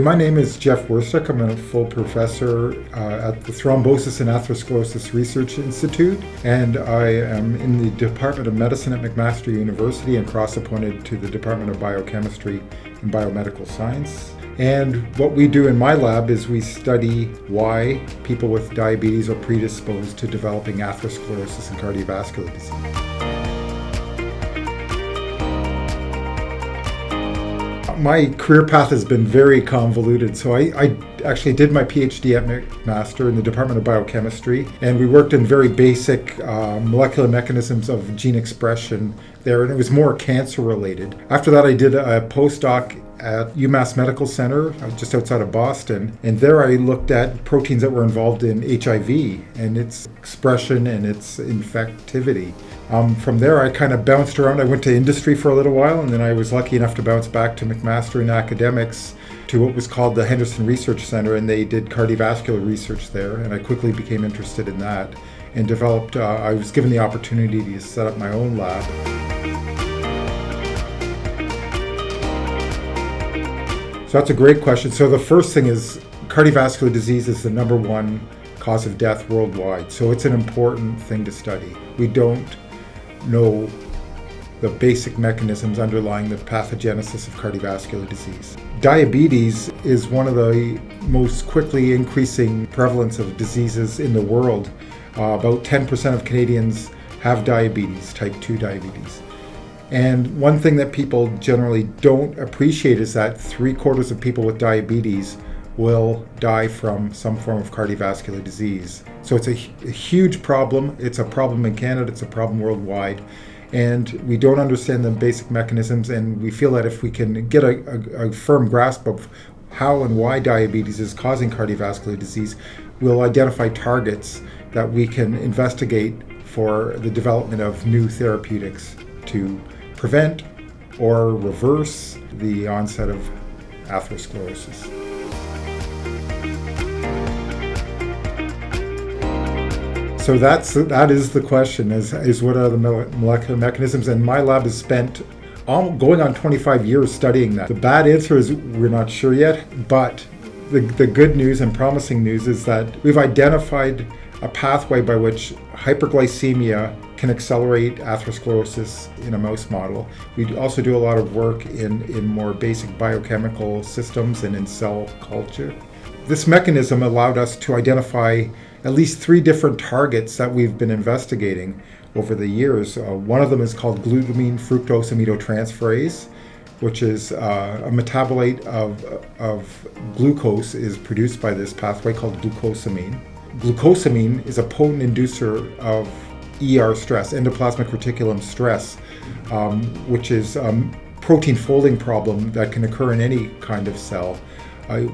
my name is Geoff Werstuck. I'm a full professor at the Thrombosis and Atherosclerosis Research Institute, and I am in the Department of Medicine at McMaster University and cross-appointed to the Department of Biochemistry and Biomedical Science. And what we do in my lab is we study why people with diabetes are predisposed to developing atherosclerosis and cardiovascular disease. My career path has been very convoluted. So I actually did my PhD at McMaster in the Department of Biochemistry, and we worked in very basic molecular mechanisms of gene expression there, and it was more cancer related. After that, I did a postdoc at UMass Medical Center, just outside of Boston, and there I looked at proteins that were involved in HIV and its expression and its infectivity. From there, I kind of bounced around. I went to industry for a little while, and then I was lucky enough to bounce back to McMaster in academics to what was called the Henderson Research Center, and they did cardiovascular research there, and I quickly became interested in that and developed, I was given the opportunity to set up my own lab. So that's a great question. So the first thing is cardiovascular disease is the number one cause of death worldwide, so it's an important thing to study. We don't know the basic mechanisms underlying the pathogenesis of cardiovascular disease. Diabetes is one of the most quickly increasing prevalence of diseases in the world. About 10% of Canadians have diabetes, type 2 diabetes. And one thing that people generally don't appreciate is that 3/4 of people with diabetes will die from some form of cardiovascular disease. So it's a huge problem. It's a problem in Canada, it's a problem worldwide. And we don't understand the basic mechanisms, and we feel that if we can get a firm grasp of how and why diabetes is causing cardiovascular disease, we'll identify targets that we can investigate for the development of new therapeutics to prevent or reverse the onset of atherosclerosis. So that is the question, is what are the molecular mechanisms? And my lab has spent going on 25 years studying that. The bad answer is we're not sure yet, but the good news and promising news is that we've identified a pathway by which hyperglycemia can accelerate atherosclerosis in a mouse model. We also do a lot of work in more basic biochemical systems and in cell culture. This mechanism allowed us to identify at least 3 different targets that we've been investigating over the years. One of them is called glutamine fructose aminotransferase, which is a metabolite of glucose is produced by this pathway called glucosamine. Glucosamine is a potent inducer of ER stress, endoplasmic reticulum stress, which is a protein folding problem that can occur in any kind of cell.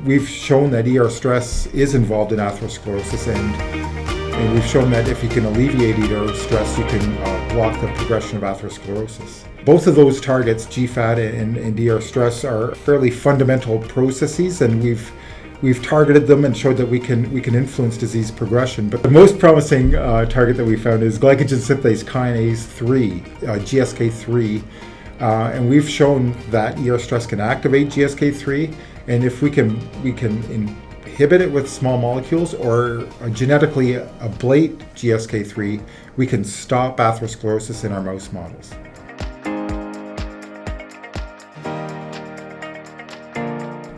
We've shown that ER stress is involved in atherosclerosis, and we've shown that if you can alleviate ER stress, you can block the progression of atherosclerosis. Both of those targets, GFAT and ER stress, are fairly fundamental processes, and we've targeted them and showed that we can influence disease progression. But the most promising target that we found is glycogen synthase kinase 3, GSK3, and we've shown that ER stress can activate GSK3, and if we can inhibit it with small molecules or genetically ablate GSK3, we can stop atherosclerosis in our mouse models.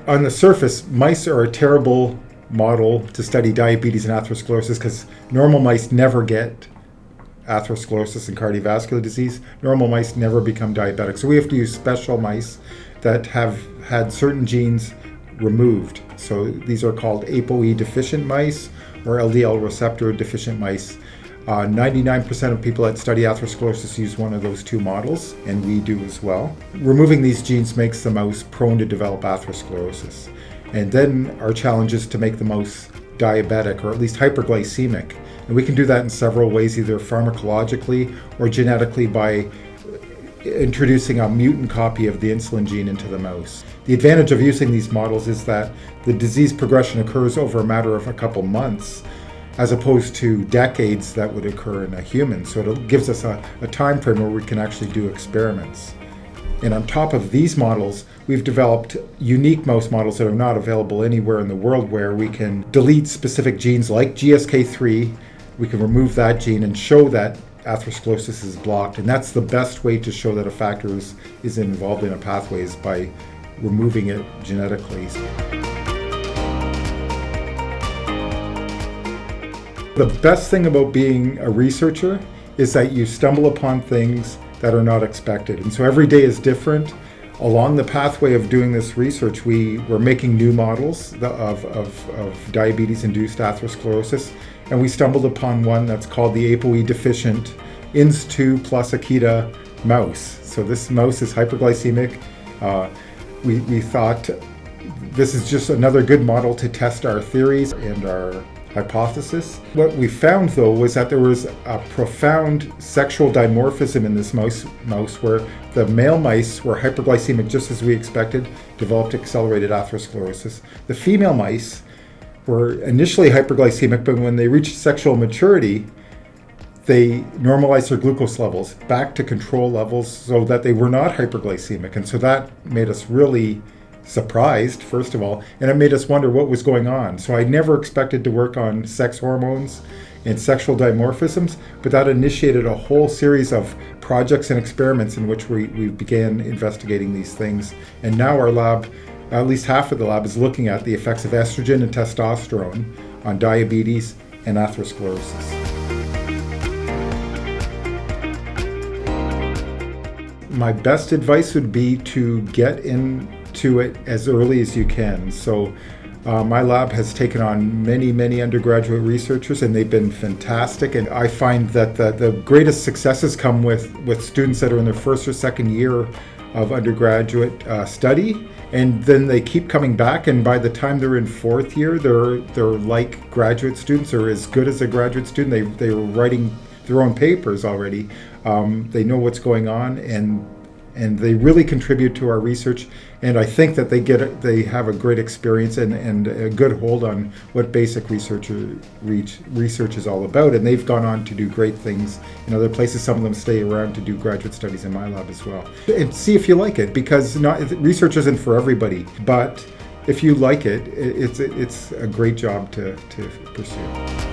On the surface, mice are a terrible model to study diabetes and atherosclerosis because normal mice never get atherosclerosis and cardiovascular disease. Normal mice never become diabetic. So we have to use special mice that have had certain genes removed. So these are called ApoE deficient mice or LDL receptor deficient mice. 99% of people that study atherosclerosis use one of those 2 models, and we do as well. Removing these genes makes the mouse prone to develop atherosclerosis. And then our challenge is to make the mouse diabetic, or at least hyperglycemic. And we can do that in several ways, either pharmacologically or genetically by introducing a mutant copy of the insulin gene into the mouse. The advantage of using these models is that the disease progression occurs over a matter of a couple months, as opposed to decades that would occur in a human. So it gives us a time frame where we can actually do experiments. And on top of these models, we've developed unique mouse models that are not available anywhere in the world, where we can delete specific genes like GSK3. We can remove that gene and show that atherosclerosis is blocked. And that's the best way to show that a factor is involved in a pathway, is by removing it genetically. The best thing about being a researcher is that you stumble upon things that are not expected. And so every day is different. Along the pathway of doing this research, we were making new models of diabetes-induced atherosclerosis, and we stumbled upon one that's called the ApoE deficient INS2 plus Akita mouse. So this mouse is hyperglycemic. We thought this is just another good model to test our theories and our hypothesis. What we found, though, was that there was a profound sexual dimorphism in this mouse where the male mice were hyperglycemic just as we expected, developed accelerated atherosclerosis. The female mice were initially hyperglycemic, but when they reached sexual maturity, they normalized their glucose levels back to control levels so that they were not hyperglycemic. And so that made us really surprised, first of all, and it made us wonder what was going on. So I never expected to work on sex hormones and sexual dimorphisms, but that initiated a whole series of projects and experiments in which we began investigating these things. And now our lab, at least half of the lab, is looking at the effects of estrogen and testosterone on diabetes and atherosclerosis. My best advice would be to get into it as early as you can. So my lab has taken on many undergraduate researchers, and they've been fantastic. And I find that the greatest successes come with students that are in their first or second year of undergraduate study, and then they keep coming back, and by the time they're in fourth year, they're like graduate students, or as good as a graduate student. They were writing their own papers already. They know what's going on, and they really contribute to our research. And I think that they have a great experience and a good hold on what basic research is all about. And they've gone on to do great things in other places. Some of them stay around to do graduate studies in my lab as well. And see if you like it, because research isn't for everybody. But if you like it, it's a great job to pursue.